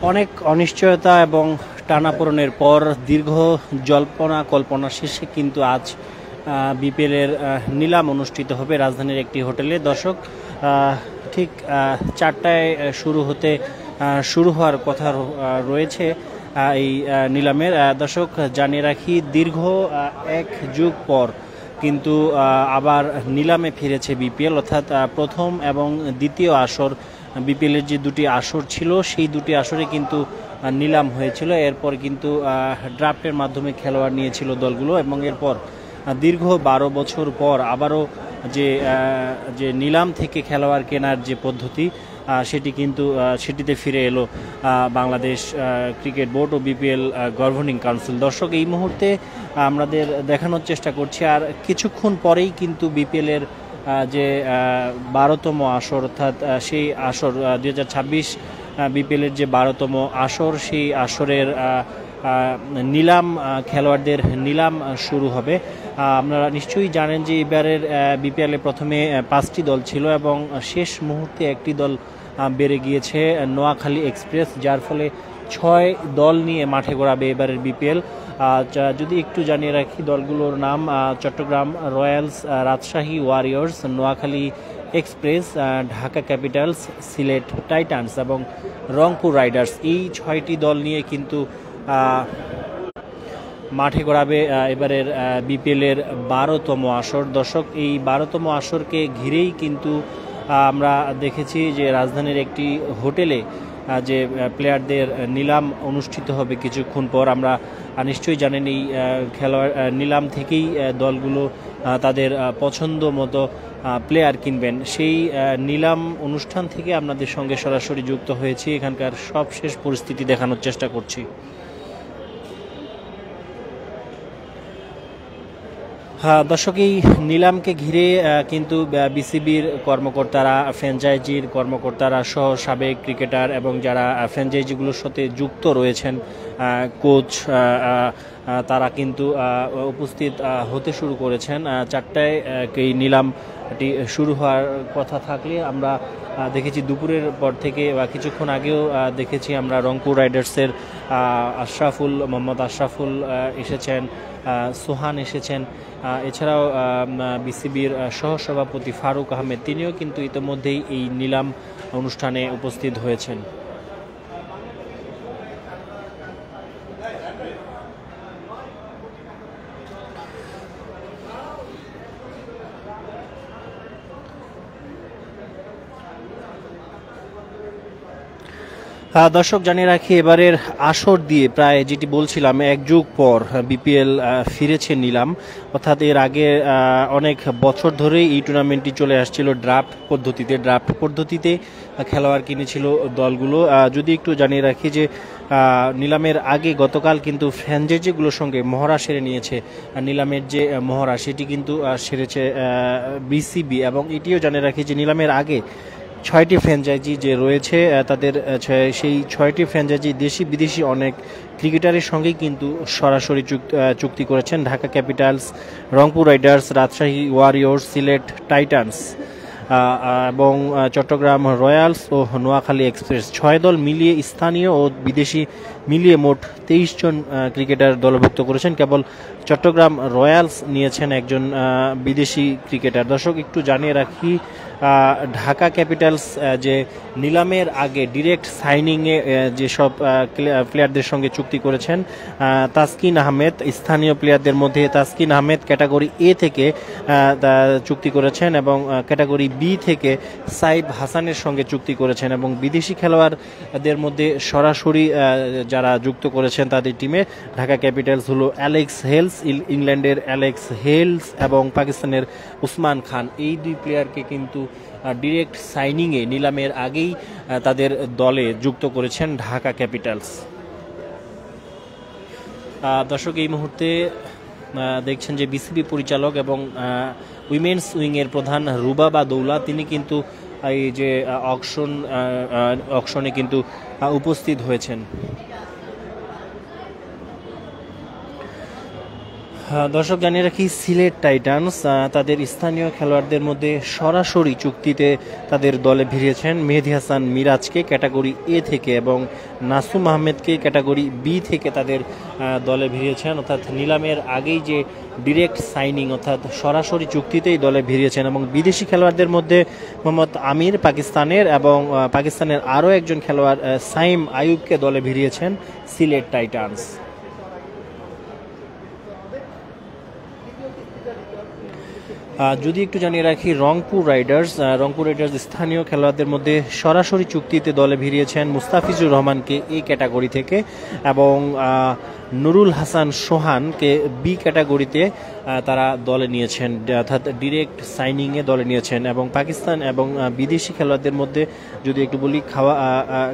অনেক অনিশ্চয়তা এবং টানাপোড়েনের পর দীর্ঘ জল্পনা কল্পনা শেষে কিন্তু আজ বিপিএলের নিলাম অনুষ্ঠিত হবে রাজধানীর একটি হোটেলে। দর্শক, ঠিক 4টায় শুরু হওয়ার কথা রয়েছে এই নিলামের। দর্শক, জানিয়ে রাখি, দীর্ঘ 1 যুগ পর কিন্তু আবার নিলামে ফিরেছে বিপিএল, অর্থাৎ প্রথম এবং দ্বিতীয় আসর বিপিএলের যে দুটি আসর ছিল সেই দুটি আসরে কিন্তু নিলাম হয়েছিল। এরপর কিন্তু ড্রাফটের মাধ্যমে খেলোয়াড় নিয়েছিল দলগুলো এবং এরপর দীর্ঘ 12 বছর পর আবারও যে নিলাম থেকে খেলোয়াড় কেনার যে পদ্ধতি সেটিতে ফিরে এলো বাংলাদেশ ক্রিকেট বোর্ড ও বিপিএল গভর্নিং কাউন্সিল। দর্শক, এই মুহূর্তে আমাদের দেখানোর চেষ্টা করছি, আর কিছুক্ষণ পরেই কিন্তু বিপিএলের যে 12তম আসর, অর্থাৎ সেই আসর 2026 বিপিএলের যে 12তম আসর, সেই আসরের নিলাম, খেলোয়াড়দের নিলাম শুরু হবে। আপনারা নিশ্চয়ই জানেন যে এবারের বিপিএলে প্রথমে 5টি দল ছিল এবং শেষ মুহূর্তে একটি দল বেড়ে গিয়েছে, নোয়াখালী এক্সপ্রেস, যার ফলে 6 দল নিয়ে মাঠে গড়াবে এবারের বিপিএল। যদি একটু জানিয়ে রাখি দলগুলোর নাম: Chattogram Royals, Rajshahi Warriors, Noakhali Express, Dhaka Capitals, Sylhet Titans এবং রংপুর রাইডার্স। এই 6টি দল নিয়ে কিন্তু মাঠে গড়াবে এবারের বিপিএলের 12তম আসর। দর্শক, এই 12তম আসরকে ঘিরেই কিন্তু আমরা দেখেছি যে রাজধানীর একটি হোটেলে যে প্লেয়ারদের নিলাম অনুষ্ঠিত হবে কিছুক্ষণ পর। আমরা নিশ্চয়ই জানেন এই খেলোয়াড় নিলাম থেকেই দলগুলো তাদের পছন্দ মতো প্লেয়ার কিনবেন। সেই নিলাম অনুষ্ঠান থেকে আপনাদের সঙ্গে সরাসরি যুক্ত হয়েছি, এখানকার সবশেষ পরিস্থিতি দেখানোর চেষ্টা করছি। দর্শক, এই নিলামকে ঘিরে কিন্তু বিসিবির কর্মকর্তারা, ফ্র্যাঞ্চাইজির কর্মকর্তারা সহ সাবেক ক্রিকেটার এবং যারা ফ্র্যাঞ্চাইজিগুলোর সাথে যুক্ত রয়েছেন, কোচ, তারা কিন্তু উপস্থিত হতে শুরু করেছেন। 4টায় এই নিলামটি শুরু হওয়ার কথা থাকলে আমরা দেখেছি দুপুরের পর থেকে বা কিছুক্ষণ আগেও দেখেছি আমরা রংপুর রাইডার্সের মোহাম্মদ আশরাফুল এসেছেন, সোহান এসেছেন, এছাড়াও বিসিবির সহসভাপতি ফারুক আহমেদ, তিনিও কিন্তু ইতিমধ্যেই এই নিলাম অনুষ্ঠানে উপস্থিত হয়েছেন। দর্শক, জানিয়ে রাখি, এবারের আসর দিয়ে প্রায় যেটি বলছিলাম 1 যুগ পর বিপিএল ফিরেছে নিলাম, অর্থাৎ এর আগে অনেক বছর ধরেই এই টুর্নামেন্টটি চলে আসছিল ড্রাফট পদ্ধতিতে খেলোয়াড় কিনেছিল দলগুলো। যদি একটু জানিয়ে রাখি যে নিলামের আগে গতকাল কিন্তু ফ্র্যাঞ্চাইজিগুলোর সঙ্গে মহড়া সেরে নিয়েছে, নিলামের যে মহড়া সেটি কিন্তু সেরেছে বিসিবি। এবং এটিও জানিয়ে রাখি যে নিলামের আগে 6টি ফ্র্যাঞ্চাইজি যে রয়েছে তাদের সেই 6টি ফ্র্যাঞ্চাইজি দেশি বিদেশি অনেক ক্রিকেটারের সঙ্গেই কিন্তু সরাসরি চুক্তি করেছেন। Dhaka Capitals, Rangpur Riders, Rajshahi Warriors, Sylhet Titans এবং চট্টগ্রাম রয়্যালস ও নোয়াখালী এক্সপ্রেস, 6 দল মিলিয়ে স্থানীয় ও বিদেশি মিলিয়ে মোট 23 জন ক্রিকেটার দলভুক্ত করেছেন। কেবল চট্টগ্রাম রয়্যালস নিয়েছেন একজন বিদেশি ক্রিকেটার। দর্শক, একটু জানিয়ে রাখি, ঢাকা ক্যাপিটালস যে নিলামের আগে ডিরেক্ট সাইনিংয়ে যেসব প্লেয়ারদের সঙ্গে চুক্তি করেছেন, তাসকিন আহমেদ, স্থানীয় প্লেয়ারদের মধ্যে তাসকিন আহমেদ ক্যাটাগরি এ থেকে চুক্তি করেছেন এবং ক্যাটাগরি বি থেকে সাইব হাসানের সঙ্গে চুক্তি করেছেন। এবং বিদেশি খেলোয়াড়দের মধ্যে সরাসরি যারা যুক্ত করেছেন তাদের টিমে ঢাকা ক্যাপিটালস হলো অ্যালেক্স হেলস, ইংল্যান্ডের অ্যালেক্স হেলস এবং পাকিস্তানের উসমান খান। এই 2 প্লেয়ারকে কিন্তু ডিরেক্ট সাইনিংয়ে নিলামের আগেই তাদের দলে যুক্ত করেছেন ঢাকা ক্যাপিটালস। দর্শক, এই মুহূর্তে দেখছেন যে বিসিবি পরিচালক এবং উইমেন্স উইংয়ের প্রধান রুবাবা দৌলা, তিনি কিন্তু এই যে অকশনে কিন্তু উপস্থিত হয়েছেন। দর্শক জানিয়ে রাখি, সিলেট টাইটান্স তাদের স্থানীয় খেলোয়াড়দের মধ্যে সরাসরি চুক্তিতে তাদের দলে ভিড়িয়েছেন মেহেদী হাসান মিরাজকে ক্যাটাগরি এ থেকে এবং নাসুম আহমেদকে ক্যাটাগরি বি থেকে তাদের দলে ভিড়িয়েছেন। অর্থাৎ নিলামের আগেই যে ডিরেক্ট সাইনিং অর্থাৎ সরাসরি চুক্তিতেই দলে ভিড়িয়েছেন। এবং বিদেশি খেলোয়াড়দের মধ্যে মোহাম্মদ আমির পাকিস্তানের এবং পাকিস্তানের আরও একজন খেলোয়াড় সাইম আইয়ুবকে দলে ভিড়িয়েছেন সিলেট টাইটান্স। যদি একটু জানিয়ে রাখি, রংপুর রাইডার্স স্থানীয় খেলোয়াড়দের মধ্যে সরাসরি চুক্তিতে দলে ভিড়িয়েছেন মুস্তাফিজুর রহমানকে এ ক্যাটাগরি থেকে এবং নুরুল হাসান সোহানকে বি ক্যাটাগরিতে তারা দলে নিয়েছেন, অর্থাৎ ডিরেক্ট সাইনিংয়ে দলে নিয়েছেন। এবং পাকিস্তান এবং বিদেশি খেলোয়াড়দের মধ্যে যদি একটু বলি,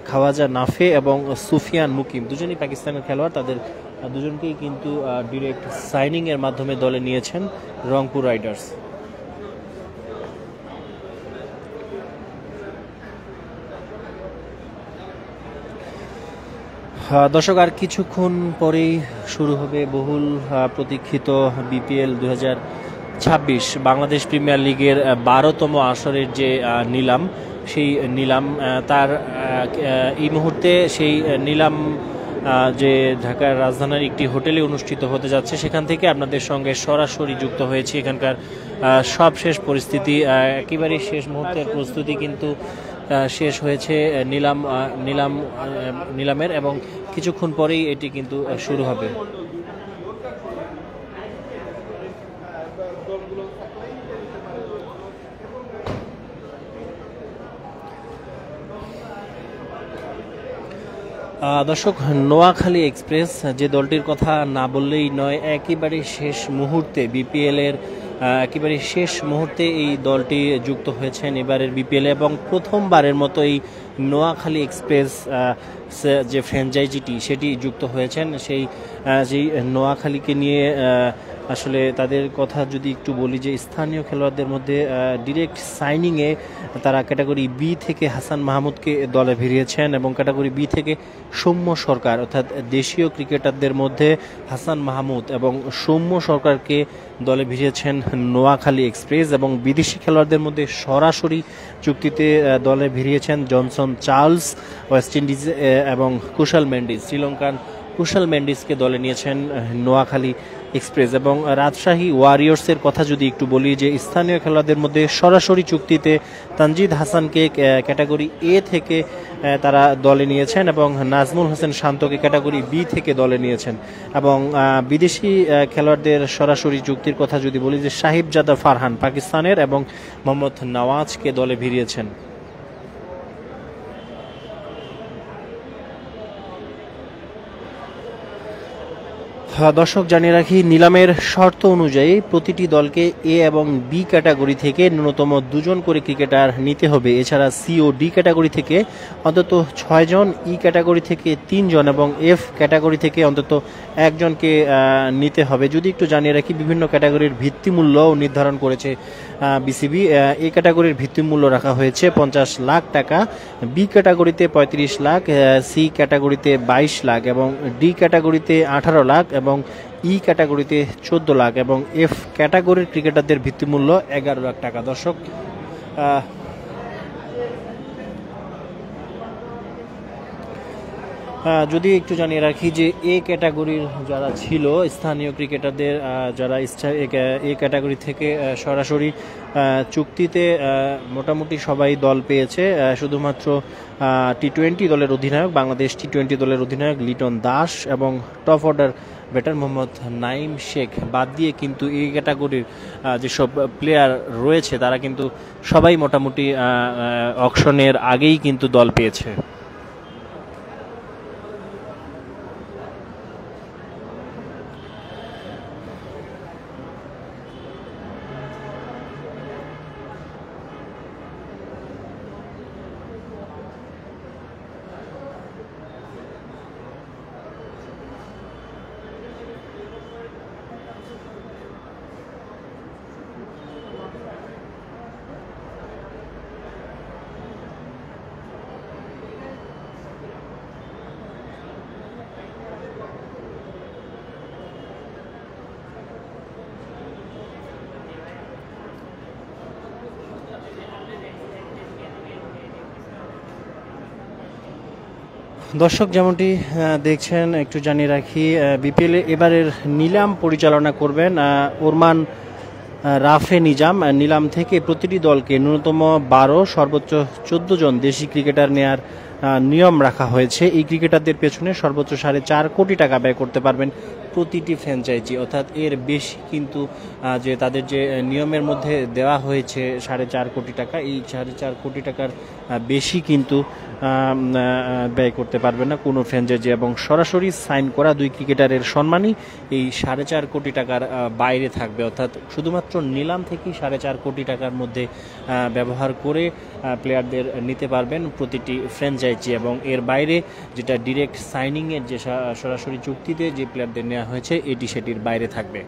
খাওয়াজা নাফে এবং সুফিয়ান মুকিম দুজনই পাকিস্তানের খেলোয়াড়, তাদের দুজনকেই কিন্তু ডিরেক্ট সাইনিংয়ের মাধ্যমে দলে নিয়েছেন রংপুর রাইডার্স। দর্শক, আর কিছুক্ষণ পরেই শুরু হবে বহুল প্রতীক্ষিত বিপিএল 2026 বাংলাদেশ প্রিমিয়ার লিগের 12তম আসরের যে নিলাম, সেই নিলাম তার এই মুহূর্তে সেই নিলাম যে ঢাকার রাজধানীর একটি হোটেলে অনুষ্ঠিত হতে যাচ্ছে, সেখান থেকে আপনাদের সঙ্গে সরাসরি যুক্ত হয়েছি। এখানকার সব শেষ পরিস্থিতি, একেবারে শেষ মুহূর্তের প্রস্তুতি কিন্তু শেষ হয়েছে নিলামের এবং কিছুক্ষণ পরেই এটি কিন্তু শুরু হবে। দর্শক, নোয়াখালী এক্সপ্রেস যে দলটির কথা না বললেই নয়, একেবারে শেষ মুহূর্তে বিপিএল এর একেবারে শেষ মুহূর্তে এই দলটি যুক্ত হয়েছেন এবারের বিপিএল এবং প্রথমবারের মতো এই নোয়াখালী এক্সপ্রেস যে ফ্র্যাঞ্চাইজিটি সেটি যুক্ত হয়েছেন। যেই নোয়াখালীকে নিয়ে আসলে তাদের কথা যদি একটু বলি, যে স্থানীয় খেলোয়াড়দের মধ্যে ডিরেক্ট সাইনিংয়ে তারা ক্যাটাগরি বি থেকে হাসান মাহমুদকে দলে ভিড়িয়েছেন এবং ক্যাটাগরি বি থেকে সৌম্য সরকার, অর্থাৎ দেশীয় ক্রিকেটারদের মধ্যে হাসান মাহমুদ এবং সৌম্য সরকারকে দলে ভিড়িয়েছেন নোয়াখালী এক্সপ্রেস। এবং বিদেশি খেলোয়াড়দের মধ্যে সরাসরি চুক্তিতে দলে ভিড়িয়েছেন জনসন চার্লস ওয়েস্ট ইন্ডিজ এবং কুশাল মেন্ডিস, শ্রীলঙ্কান কুশাল মেন্ডিসকে দলে নিয়েছেন নোয়াখালী এক্সপ্রেস। এবং রাজশাহী ওয়ারিয়র্সের কথা যদি একটু বলি, যে স্থানীয় খেলোয়াড়দের মধ্যে সরাসরি চুক্তিতে তানজিদ হাসানকে ক্যাটাগরি এ থেকে তারা দলে নিয়েছেন এবং নাজমুল হোসেন শান্তকে ক্যাটাগরি বি থেকে দলে নিয়েছেন। এবং বিদেশি খেলোয়াড়দের সরাসরি চুক্তির কথা যদি বলি, যে সাহিবজাদা ফারহান পাকিস্তানের এবং মোহাম্মদ নওয়াজকে দলে ভিড়িয়েছেন। দর্শক জানিয়ে রাখি, নিলামের শর্ত অনুযায়ী প্রতিটি দলকে এ এবং বি ক্যাটাগরি থেকে ন্যূনতম 2 জন করে ক্রিকেটার নিতে হবে। এছাড়া সি ও ডি ক্যাটাগরি থেকে অন্তত 6 জন, ই ক্যাটাগরি থেকে 3 জন এবং এফ ক্যাটাগরি থেকে অন্তত 1 জনকে নিতে হবে। যদি একটু জানিয়ে রাখি, বিভিন্ন ক্যাটাগরির ভিত্তিমূল্য নির্ধারণ করেছে বিসিবি। এ ক্যাটাগরির ভিত্তিমূল্য রাখা হয়েছে 50 লাখ টাকা, বি ক্যাটাগরিতে 35 লাখ, সি ক্যাটাগরিতে 22 লাখ এবং ডি ক্যাটাগরিতে 18 লাখ এবং ই ক্যাটাগরিতে 14 লাখ এবং এফ ক্যাটাগরির ক্রিকেটারদের ভিত্তিমূল্য 11 লাখ টাকা। দর্শক, যদি একটু জানিয়ে রাখি, যে এ ক্যাটাগরির যারা ছিল স্থানীয় ক্রিকেটারদের, যারা এ ক্যাটাগরি থেকে সরাসরি চুক্তিতে মোটামুটি সবাই দল পেয়েছে। শুধুমাত্র টি-20 দলের অধিনায়ক, বাংলাদেশ টি-20 দলের অধিনায়ক লিটন দাস এবং top order batter Mohammad Naim Sheikh বাদ দিয়ে কিন্তু এই ক্যাটাগরির যেসব প্লেয়ার রয়েছে তারা কিন্তু সবাই মোটামুটি অকশনের আগেই কিন্তু দল পেয়েছে। দর্শক যেমনটি দেখছেন, একটু জানিয়ে রাখি বিপিএল এবারের নিলাম পরিচালনা করবেন ওরমান রাফে নিজাম। নিলাম থেকে প্রতিটি দলকে ন্যূনতম 12 সর্বোচ্চ 14 জন দেশি ক্রিকেটার নেয়ার নিয়ম রাখা হয়েছে। এই ক্রিকেটারদের পেছনে সর্বোচ্চ 4.5 কোটি টাকা ব্যয় করতে পারবেন প্রতিটি ফ্র্যাঞ্চাইজি, অর্থাৎ এর বেশি কিন্তু যে তাদের যে নিয়মের মধ্যে দেওয়া হয়েছে 4.5 কোটি টাকা, এই 4.5 কোটি টাকার বেশি কিন্তু ব্যয় করতে পারবে না কোনো ফ্র্যাঞ্চাইজি, এবং সরাসরি সাইন করা 2 ক্রিকেটারের সম্মানই এই 4.5 কোটি টাকার বাইরে থাকবে। অর্থাৎ শুধুমাত্র নিলাম থেকেই 4.5 কোটি টাকার মধ্যে ব্যবহার করে প্লেয়ারদের নিতে পারবেন প্রতিটি ফ্র্যাঞ্চাইজি, এবং এর বাইরে যেটা ডিরেক্ট সাইনিংয়ের যে সরাসরি চুক্তিতে যে প্লেয়ারদের নেওয়া হয়েছে এটি সেটির বাইরে থাকবে।